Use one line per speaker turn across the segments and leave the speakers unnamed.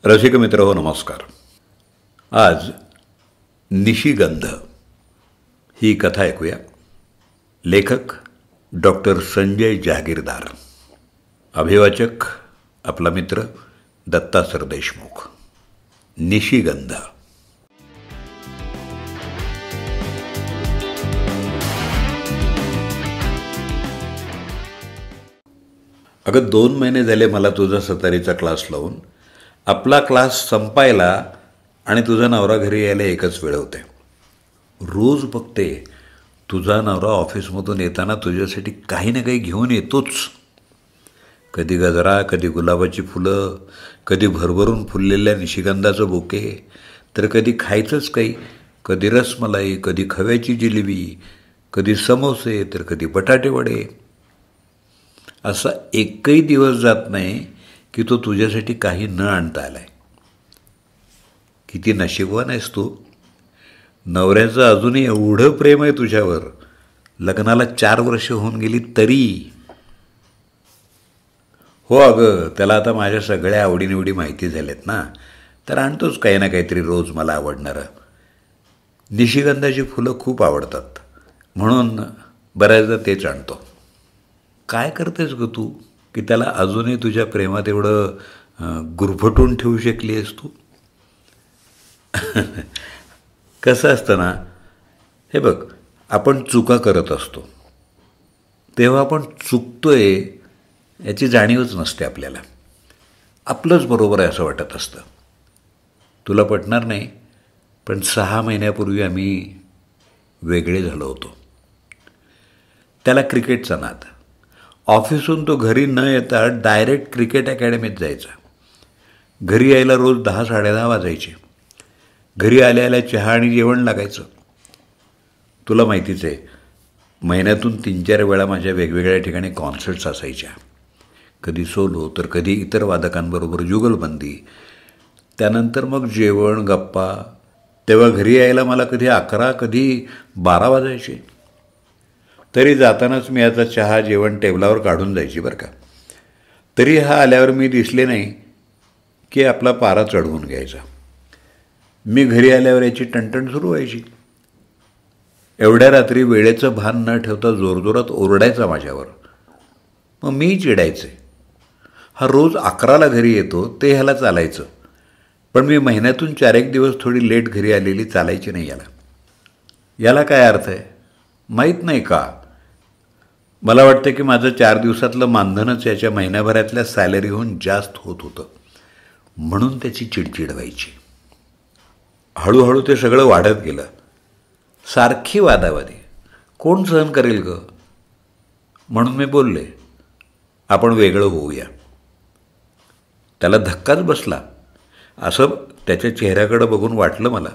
रसिक मित्र हो, नमस्कार. आज निशिगंध ही कथा ऐकूया. लेखक डॉक्टर संजय जहागीरदार. अभिवाचक आपला मित्र दत्ता सरदेशमुख. निशिगंध. अगं 2 महिने झाले मला तुझा सतारीचा क्लास लावून. आपला क्लास संपायला आणि तुझा नवरा घरी यायला एकच वेळ होते. रोज बघते तुझा नवरा ऑफिसमधून येताना तुझ्यासाठी काही ना काही घेऊन येतोच. कधी गजरा, कधी गुलाबाची फुलं, कधी भरभरून फुललेल्या निशिगंधाचं बुके, तर कधी खायचंच काही. कधी रसमलाई, कधी खव्याची जिलेबी, कधी समोसे, तर कधी बटाटे वडे. असा एकही दिवस जात नाही की तो तुझ्यासाठी काही न आणता आलाय. किती नशीबवान आहेस तू. नवऱ्याचं अजूनही एवढं प्रेम आहे तुझ्यावर. लग्नाला 4 वर्ष होऊन गेली तरी. हो अगं, त्याला आता माझ्या सगळ्या आवडीनिवडी माहिती झाल्यात ना, तर आणतोच काही ना काहीतरी रोज मला आवडणारं. निशिगंधाची फुलं खूप आवडतात म्हणून बऱ्याचदा तेच आणतो. काय करतेस गं तू की त्याला अजूनही तुझ्या प्रेमात एवढं गुरफटून ठेवू शकली आहेस तू? कसं असतं ना, हे बघ, आपण चुका करत असतो तेव्हा आपण चुकतोय याची जाणीवच नसते आपल्याला. आपलंच बरोबर आहे असं वाटत असतं. तुला पटणार नाही, पण 6 महिन्यापूर्वी आम्ही वेगळे झालो होतो. त्याला क्रिकेटचा नाद. ऑफिसहून तो घरी न येता डायरेक्ट क्रिकेट अकॅडमीत जायचा. घरी यायला रोज 10-10:30 वाजायचे. घरी आल्या आल्या चहा आणि जेवण लागायचं. तुला माहितीच आहे, महिन्यातून 3-4 वेळा माझ्या वेगवेगळ्या ठिकाणी कॉन्सर्ट्स असायच्या. कधी सोलो, तर कधी इतर वादकांबरोबर जुगलबंदी. त्यानंतर मग जेवण, गप्पा. तेव्हा घरी यायला मला कधी 11, कधी 12 वाजायचे. तरी जातानाच मी आता चहा, जेवण टेबलावर काढून जायची बरं का. तरी हा आल्यावर मी दिसले नाही की आपला पारा चढवून घ्यायचा. मी घरी आल्यावर याची टणटण सुरू व्हायची. एवढ्या रात्री वेळेचं भान न ठेवता जोरजोरात ओरडायचा माझ्यावर. मग मी चिडायचे. हा रोज 11ला घरी येतो ते ह्याला चालायचं, पण मी महिन्यातून 4-1 दिवस थोडी लेट घरी आलेली चालायची नाही याला. याला काय अर्थ आहे माहीत नाही का? मला वाटतं की माझं 4 दिवसातलं मानधनच याच्या महिन्याभरातल्या सॅलरीहून जास्त होत होतं, म्हणून त्याची चिडचिड व्हायची. हळूहळू ते सगळं वाढत गेलं. सारखी वादावादी. कोण सहन करेल गं? म्हणून मी बोलले, आपण वेगळं होऊया. त्याला धक्काच बसला असं त्याच्या चेहऱ्याकडं बघून वाटलं मला,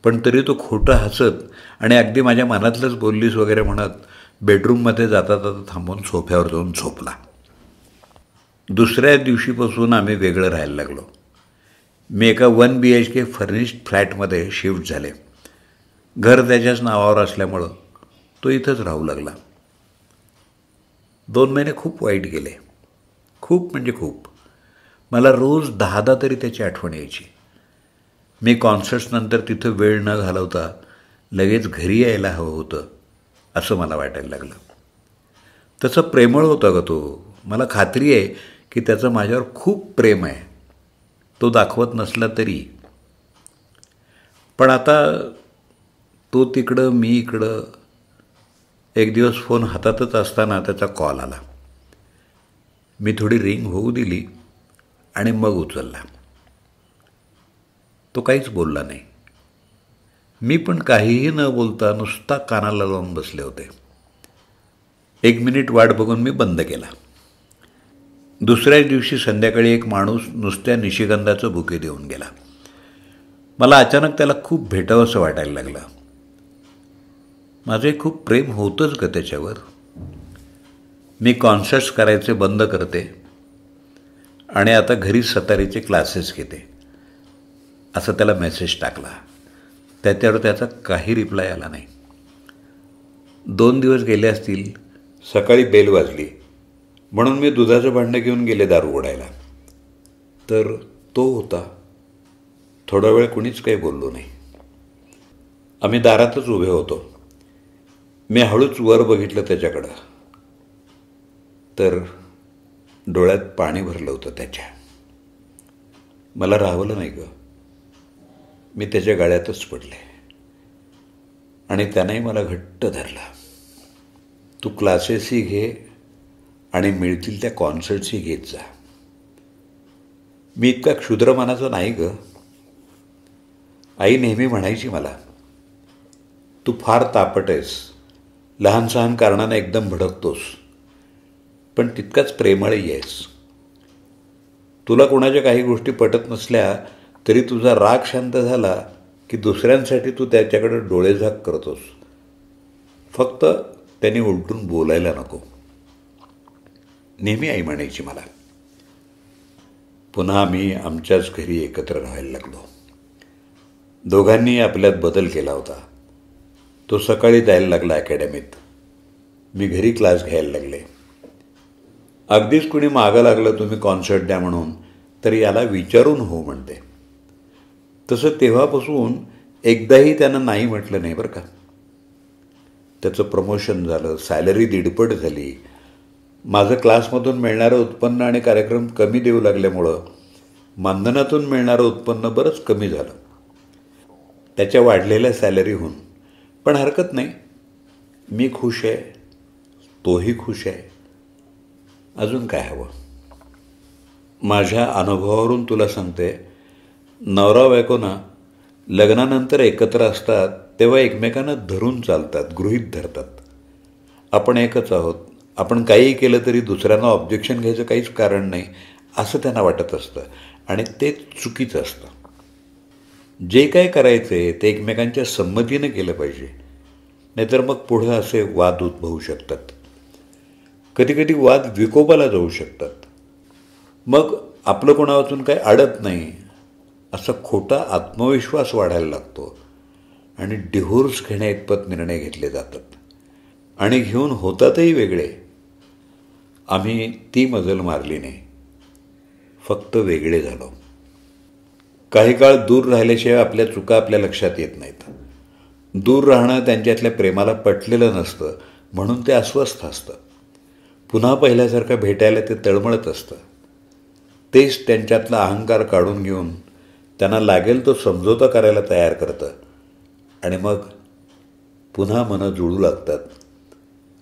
पण तरी तो खोटं हसत आणि अगदी माझ्या मनातलंच बोललीस वगैरे म्हणत बेडरूममध्ये जाता जाता थांबून सोफ्यावर जाऊन झोपला. दुसऱ्या दिवशीपासून आम्ही वेगळं राहायला लागलो. मी एका 1 BHK फर्निश्ड फ्लॅटमध्ये शिफ्ट झाले. घर त्याच्याच नावावर असल्यामुळं तो इथंच राहू लागला. 2 महिने खूप वाईट गेले. खूप म्हणजे खूप. मला रोज 10दा तरी त्याची आठवण यायची. मी कॉन्सर्ट्सनंतर तिथं वेळ न घालवता लगेच घरी यायला हवं होतं असं मला वाटायला लागलं. तसं प्रेमळ होता का तो? मला खात्री आहे की त्याचं माझ्यावर खूप प्रेम आहे, तो दाखवत नसला तरी. पण आता तो तिकडं, मी इकडं. एक दिवस फोन हातातच असताना त्याचा कॉल आला. मी थोडी रिंग होऊ दिली आणि मग उचलला. तो काहीच बोलला नाही. मी पण काहीही न बोलता नुसता कानाला लावून बसले होते. 1 मिनिट वाट बघून मी बंद केला. दुसऱ्याच दिवशी संध्याकाळी एक माणूस नुसत्या निशिगंधाचं बुके देऊन गेला. मला अचानक त्याला खूप भेटावंसं वाटायला लागलं. माझे खूप प्रेम होतंच ग त्याच्यावर. मी कॉन्सर्ट्स करायचे बंद करते आणि आता घरी सतारीचे क्लासेस घेते असं त्याला मेसेज टाकला. त्याच्यावर त्याचा काही रिप्लाय आला नाही. 2 दिवस गेले असतील. सकाळी बेल वाजली म्हणून मी दुधाचं भांडं घेऊन गेले दार उघडायला. तर तो होता. थोडा वेळ कुणीच काही बोललो नाही. आम्ही दारातच उभे होतो. मी हळूच वर बघितलं त्याच्याकडं, तर डोळ्यात पाणी भरलं होतं त्याच्या. मला राहवलं नाही ग. मी त्याच्या गाळ्यातच पडले आणि त्यानेही मला घट्ट धरला. तू क्लासेसही घे आणि मिळतील त्या कॉन्सर्ट्सही घेत जा. मी इतका क्षुद्रमानाचा नाही ग. आई नेहमी म्हणायची मला, तू फार तापट आहेस, लहान सहान कारणाने एकदम भडकतोस, पण तितकाच प्रेमळही आहेस. तुला कोणाच्या काही गोष्टी पटत नसल्या तरी तुझा राग शांत झाला की दुसऱ्यांसाठी तू त्याच्याकडे डोळेझाक करतोस. फक्त त्यांनी उलटून बोलायला नको, नेहमी आई म्हणायची मला. पुन्हा आम्ही आमच्याच घरी एकत्र राहायला लागलो. दोघांनी आपल्यात बदल केला होता. तो सकाळी जायला लागला अकॅडमीत, मी घरी क्लास घ्यायला लागले. अगदीच कुणी मागं लागलं तुम्ही कॉन्सर्ट द्या म्हणून, तर याला विचारून हो म्हणते. तसं तेव्हापासून एकदाही त्यानं नाही म्हटलं नाही बरं का. त्याचं प्रमोशन झालं, सॅलरी 1.5 झाली. माझं क्लासमधून मिळणारं उत्पन्न आणि कार्यक्रम कमी देऊ लागल्यामुळं मानधनातून मिळणारं उत्पन्न बरंच कमी झालं त्याच्या वाढलेल्या सॅलरीहून. पण हरकत नाही, मी खुश आहे, तोही खुश आहे. अजून काय हवं. माझ्या अनुभवावरून तुला सांगते, नवरा बायको ना लग्नानंतर एकत्र असतात तेव्हा एकमेकांना धरून चालतात, गृहीत धरतात. आपण एकच आहोत, आपण काहीही केलं तरी दुसऱ्यांना ऑब्जेक्शन घ्यायचं काहीच कारण नाही असं त्यांना वाटत असतं आणि ते चुकीचं असतं. जे काय करायचं आहे ते एकमेकांच्या संमतीनं केलं पाहिजे, नाहीतर मग पुढं असे वाद उद्भवू शकतात. कधीकधी वाद विकोपाला जाऊ शकतात. मग आपलं कोणावाचून काही अडत नाही असा खोटा आत्मविश्वास वाढायला लागतो आणि डिव्होर्स घेण्याइतपत निर्णय घेतले जातात आणि घेऊन होतातही वेगळे. आम्ही ती मजल मारली नाही, फक्त वेगळे झालो. काही काळ दूर राहिल्याशिवाय आपल्या चुका आपल्या लक्षात येत नाहीत. दूर राहणं त्यांच्यातल्या प्रेमाला पटलेलं नसतं म्हणून ते अस्वस्थ असतं. पुन्हा पहिल्यासारखं भेटायला ते तळमळत असतं. तेच त्यांच्यातला अहंकार काढून घेऊन त्यांना लागेल तो समझोता करायला तयार करतं आणि मग पुन्हा मनं जुळू लागतात.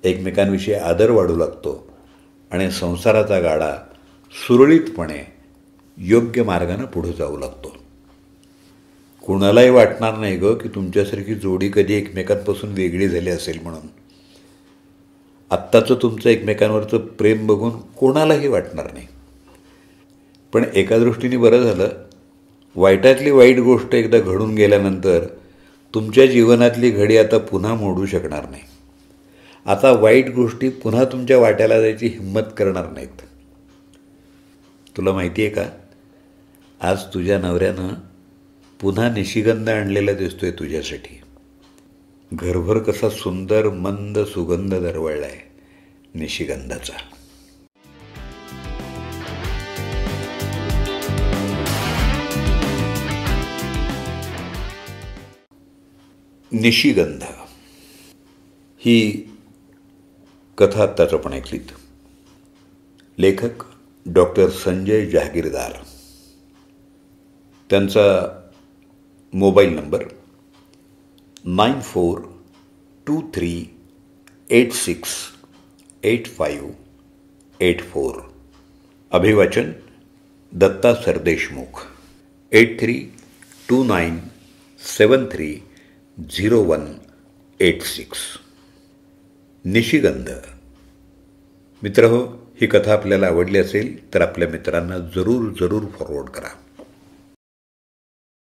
एकमेकांविषयी आदर वाढू लागतो आणि संसाराचा गाडा सुरळीतपणे योग्य मार्गानं पुढे जाऊ लागतो. कुणालाही वाटणार नाही ग की तुमच्यासारखी जोडी कधी एकमेकांपासून वेगळी झाली असेल म्हणून. आत्ताचं तुमचं एकमेकांवरचं प्रेम बघून कोणालाही वाटणार नाही. पण एका दृष्टीने बरं झालं, वाईटातली वाईट गोष्ट एकदा घडून गेल्यानंतर तुमच्या जीवनातली घडी आता पुन्हा मोडू शकणार नाही. आता वाईट गोष्टी पुन्हा तुमच्या वाट्याला जायची हिंमत करणार नाहीत. तुला माहिती आहे का, आज तुझ्या नवऱ्यानं पुन्हा निशिगंध आणलेला दिसतोय तुझ्यासाठी. घरभर कसा सुंदर मंद सुगंध दरवळलाय निशिगंधाचा. निशिगंध ही कथा आत्ताच आपण ऐकलीत. लेखक डॉक्टर संजय जहागीरदार. त्यांचा मोबाईल नंबर 9423868584. अभिवाचन दत्ता सरदेशमुख. 8329730186. निशिगंध. मित्रहो, ही कथा आपल्याला आवडली असेल तर आपल्या मित्रांना जरूर फॉरवर्ड करा.